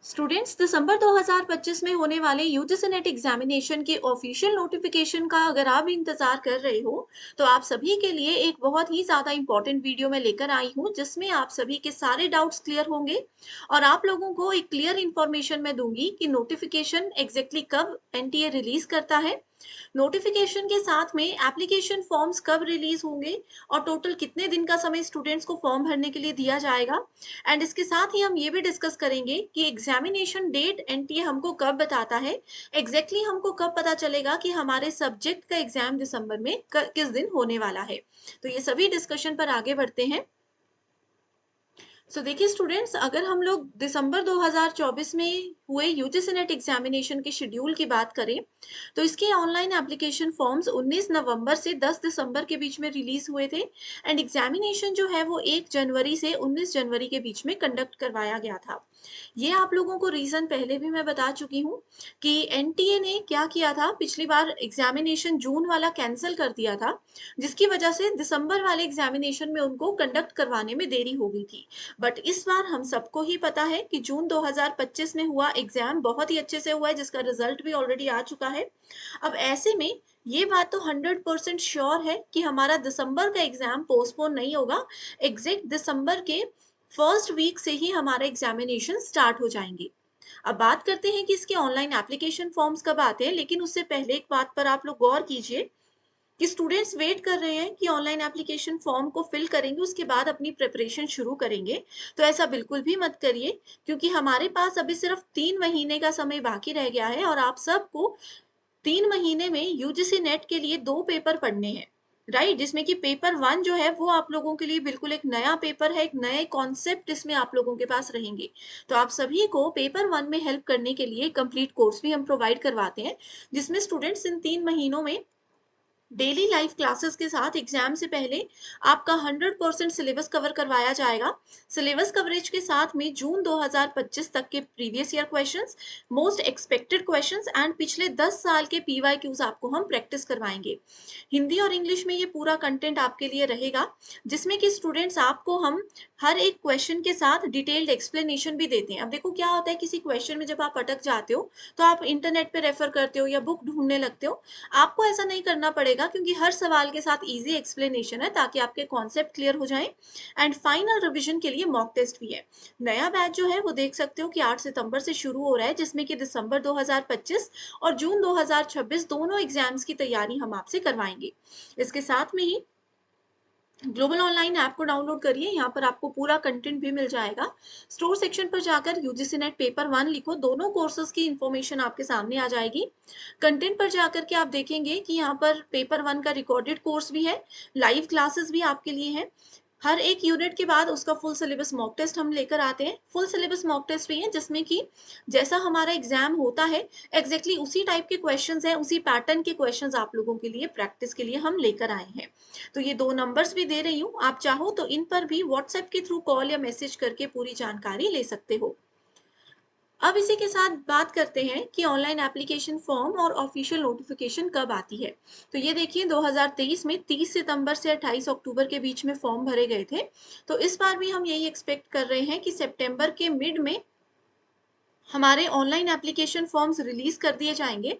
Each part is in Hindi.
स्टूडेंट्स, दिसंबर 2025 में होने वाले यूजीसी नेट एग्जामिनेशन के ऑफिशियल नोटिफिकेशन का अगर आप इंतजार कर रहे हो तो आप सभी के लिए एक बहुत ही ज़्यादा इंपॉर्टेंट वीडियो में लेकर आई हूँ जिसमें आप सभी के सारे डाउट्स क्लियर होंगे और आप लोगों को एक क्लियर इंफॉर्मेशन मैं दूंगी कि नोटिफिकेशन एग्जैक्टली कब एनटीए रिलीज करता है, नोटिफिकेशन के साथ में एप्लीकेशन फॉर्म्स कब रिलीज होंगे और टोटल कितने दिन का समय स्टूडेंट्स को फॉर्म भरने के लिए दिया जाएगा। एंड इसके साथ ही हम ये भी डिस्कस करेंगे कि एग्जामिनेशन डेट एनटीए हमको कब बताता है, एग्जैक्टली हमको कब पता चलेगा कि हमारे सब्जेक्ट का एग्जाम दिसंबर में किस दिन होने वाला है। तो ये सभी डिस्कशन पर आगे बढ़ते हैं। देखिए स्टूडेंट्स, अगर हम लोग दिसंबर 2024 में हुए यूजीसी नेट एग्जामिनेशन के शेड्यूल की बात करें तो इसके ऑनलाइन एप्लीकेशन फॉर्म्स 19 नवंबर से 10 दिसंबर के बीच में रिलीज हुए थे एंड एग्जामिनेशन जो है वो 1 जनवरी से 19 जनवरी के बीच में कंडक्ट करवाया गया था। ये आप लोगों को रीजन पहले भी मैं बता चुकी हूँ कि एनटीए ने क्या किया था, पिछली बार एग्जामिनेशन जून वाला कैंसिल कर दिया था जिसकी वजह से दिसंबर वाले एग्जामिनेशन में उनको कंडक्ट करवाने में देरी हो गई थी। बट इस बार हम सबको ही पता है कि जून 2025 में हुआ एग्जाम बहुत ही अच्छे से हुआ है जिसका रिजल्ट भी ऑलरेडी आ चुका है। अब ऐसे में ये बात तो 100% श्योर है कि हमारा दिसंबर का एग्जाम पोस्टपोन नहीं होगा। एग्जैक्ट दिसंबर के फर्स्ट वीक से ही हमारा एग्जामिनेशन स्टार्ट हो जाएंगे। अब बात करते हैं कि इसके ऑनलाइन एप्लीकेशन फॉर्म्स कब आते हैं, लेकिन उससे पहले एक बात पर आप लोग गौर कीजिए कि स्टूडेंट्स वेट कर रहे हैं कि ऑनलाइन एप्लीकेशन फॉर्म को फिल करेंगे उसके बाद अपनी प्रिपरेशन शुरू करेंगे। तो ऐसा बिल्कुल भी मत करिए क्योंकि हमारे पास अभी सिर्फ 3 महीने का समय बाकी रह गया है और आप सबको 3 महीने में यूजीसी नेट के लिए 2 पेपर पढ़ने हैं, राइट, जिसमें कि पेपर 1 जो है वो आप लोगों के लिए बिल्कुल एक नया पेपर है, एक नए कॉन्सेप्ट इसमें आप लोगों के पास रहेंगे। तो आप सभी को पेपर 1 में हेल्प करने के लिए कंप्लीट कोर्स भी हम प्रोवाइड करवाते हैं जिसमें स्टूडेंट्स इन 3 महीनों में डेली लाइव क्लासेस के साथ एग्जाम से पहले आपका 100% सिलेबस कवर करवाया जाएगा। सिलेबस कवरेज के साथ में जून 2025 तक के previous year questions, most expected questions and पिछले 10 साल के पीवाईक्यूज आपको हम प्रैक्टिस करवाएंगे। हिंदी और इंग्लिश में ये पूरा कंटेंट आपके लिए रहेगा जिसमें कि स्टूडेंट्स आपको हम हर एक क्वेश्चन के साथ डिटेल्ड एक्सप्लेनेशन भी देते हैं। अब देखो क्या होता है, किसी क्वेश्चन में जब आप अटक जाते हो तो आप इंटरनेट पे रेफर करते हो या बुक ढूंढने लगते हो। आपको ऐसा नहीं करना पड़ेगा क्योंकि हर सवाल के साथ इजी एक्सप्लेनेशन है ताकि आपके कॉन्सेप्ट क्लियर हो जाएं। एंड फाइनल रिवीजन के लिए मॉक टेस्ट भी है। नया बैच जो है वो देख सकते हो कि 8 सितंबर से शुरू हो रहा है जिसमें कि दिसंबर 2025 और जून 2026 दोनों एग्जाम्स की तैयारी हम आपसे करवाएंगे। इसके साथ में ही ग्लोबल ऑनलाइन ऐप को डाउनलोड करिए, यहाँ पर आपको पूरा कंटेंट भी मिल जाएगा। स्टोर सेक्शन पर जाकर यूजीसी नेट पेपर 1 लिखो, दोनों कोर्सेज की इंफॉर्मेशन आपके सामने आ जाएगी। कंटेंट पर जाकर के आप देखेंगे कि यहाँ पर पेपर 1 का रिकॉर्डेड कोर्स भी है, लाइव क्लासेस भी आपके लिए हैं। हर एक यूनिट के बाद उसका फुल सिलेबस मॉक टेस्ट हम लेकर आते हैं। फुल सिलेबस मॉक टेस्ट भी है जिसमें कि जैसा हमारा एग्जाम होता है एग्जैक्टली उसी टाइप के क्वेश्चंस हैं, उसी पैटर्न के क्वेश्चंस आप लोगों के लिए प्रैक्टिस के लिए हम लेकर आए हैं। तो ये 2 नंबर्स भी दे रही हूँ, आप चाहो तो इन पर भी व्हाट्सएप के थ्रू कॉल या मैसेज करके पूरी जानकारी ले सकते हो। अब इसी के साथ बात करते हैं कि ऑनलाइन एप्लीकेशन फॉर्म और ऑफिशियल नोटिफिकेशन कब आती है। तो ये देखिए 2023 में 30 सितंबर से 28 अक्टूबर के बीच में फॉर्म भरे गए थे। तो इस बार भी हम यही एक्सपेक्ट कर रहे हैं कि सितंबर के मिड में हमारे ऑनलाइन एप्लीकेशन फॉर्म्स रिलीज कर दिए जाएंगे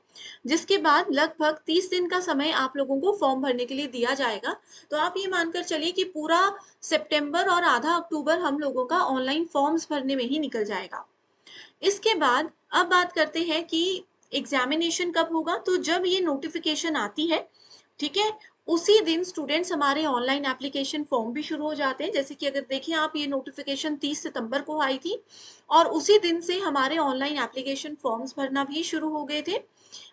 जिसके बाद लगभग 30 दिन का समय आप लोगों को फॉर्म भरने के लिए दिया जाएगा। तो आप ये मानकर चलिए कि पूरा सितंबर और आधा अक्टूबर हम लोगों का ऑनलाइन फॉर्म्स भरने में ही निकल जाएगा। इसके बाद अब बात करते हैं कि एग्जामिनेशन कब होगा। तो जब ये नोटिफिकेशन आती है, ठीक है, उसी दिन स्टूडेंट्स हमारे ऑनलाइन एप्लीकेशन फॉर्म भी शुरू हो जाते हैं। जैसे कि अगर देखिए आप, ये नोटिफिकेशन 30 सितंबर को आई थी और उसी दिन से हमारे ऑनलाइन एप्लीकेशन फॉर्म्स भरना भी शुरू हो गए थे।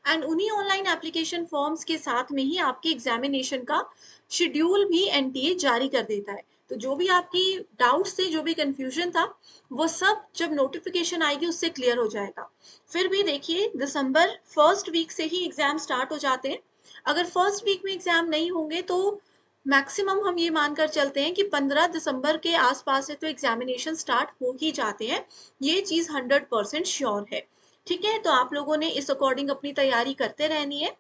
एंड उन्हीं ऑनलाइन एप्लीकेशन फॉर्म्स के साथ में ही आपके एग्जामिनेशन का शेड्यूल भी एनटीए जारी कर देता है। तो जो भी आपकी डाउट्स थे, जो भी कंफ्यूजन था, वो सब जब नोटिफिकेशन आएगी उससे क्लियर हो जाएगा। फिर भी देखिए दिसंबर फर्स्ट वीक से ही एग्जाम स्टार्ट हो जाते हैं। अगर फर्स्ट वीक में एग्जाम नहीं होंगे तो मैक्सिमम हम ये मानकर चलते हैं कि 15 दिसंबर के आसपास से तो एग्जामिनेशन स्टार्ट हो ही जाते हैं। ये चीज़ 100% श्योर है। ठीक है, तो आप लोगों ने इस अकॉर्डिंग अपनी तैयारी करते रहनी है।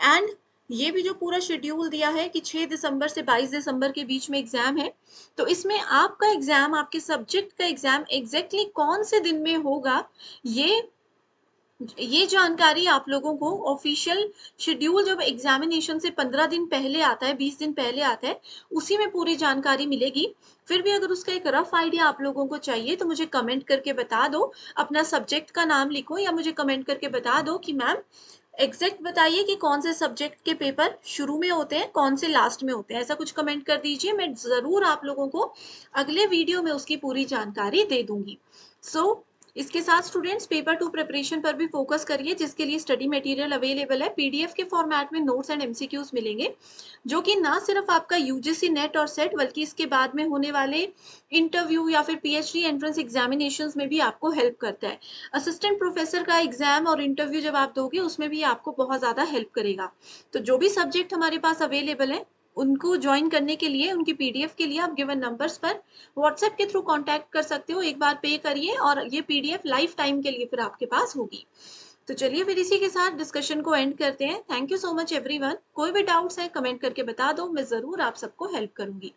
एंड ये भी जो पूरा शेड्यूल दिया है कि 6 दिसंबर से 22 दिसंबर के बीच में एग्ज़ाम है, तो इसमें आपका एग्ज़ाम, आपके सब्जेक्ट का एग्ज़ाम एग्ज़ैक्टली कौन से दिन में होगा, ये ये जानकारी आप लोगों को ऑफिशियल शेड्यूल जब एग्जामिनेशन से 15 दिन पहले आता है, 20 दिन पहले आता है, उसी में पूरी जानकारी मिलेगी। फिर भी अगर उसका एक रफ आइडिया आप लोगों को चाहिए तो मुझे कमेंट करके बता दो। अपना सब्जेक्ट का नाम लिखो या मुझे कमेंट करके बता दो कि मैम एग्जैक्ट बताइए कि कौन से सब्जेक्ट के पेपर शुरू में होते हैं, कौन से लास्ट में होते हैं। ऐसा कुछ कमेंट कर दीजिए, मैं ज़रूर आप लोगों को अगले वीडियो में उसकी पूरी जानकारी दे दूँगी। इसके साथ स्टूडेंट्स पेपर 2 प्रिपरेशन पर भी फोकस करिए, जिसके लिए स्टडी मटेरियल अवेलेबल है। पीडीएफ के फॉर्मेट में नोट्स एंड एमसीक्यूज मिलेंगे, जो कि ना सिर्फ आपका यूजीसी नेट और सेट, बल्कि इसके बाद में होने वाले इंटरव्यू या फिर पीएचडी एंट्रेंस एग्जामिनेशंस में भी आपको हेल्प करता है। असिस्टेंट प्रोफेसर का एग्जाम और इंटरव्यू जब आप दोगे, उसमें भी आपको बहुत ज़्यादा हेल्प करेगा। तो जो भी सब्जेक्ट हमारे पास अवेलेबल है, उनको ज्वाइन करने के लिए, उनकी पीडीएफ के लिए आप गिवन नंबर्स पर व्हाट्सएप के थ्रू कांटेक्ट कर सकते हो। एक बार पे करिए और ये पीडीएफ लाइफ टाइम के लिए फिर आपके पास होगी। तो चलिए फिर इसी के साथ डिस्कशन को एंड करते हैं। Thank you so much everyone. कोई भी डाउट्स है कमेंट करके बता दो, मैं ज़रूर आप सबको हेल्प करूंगी।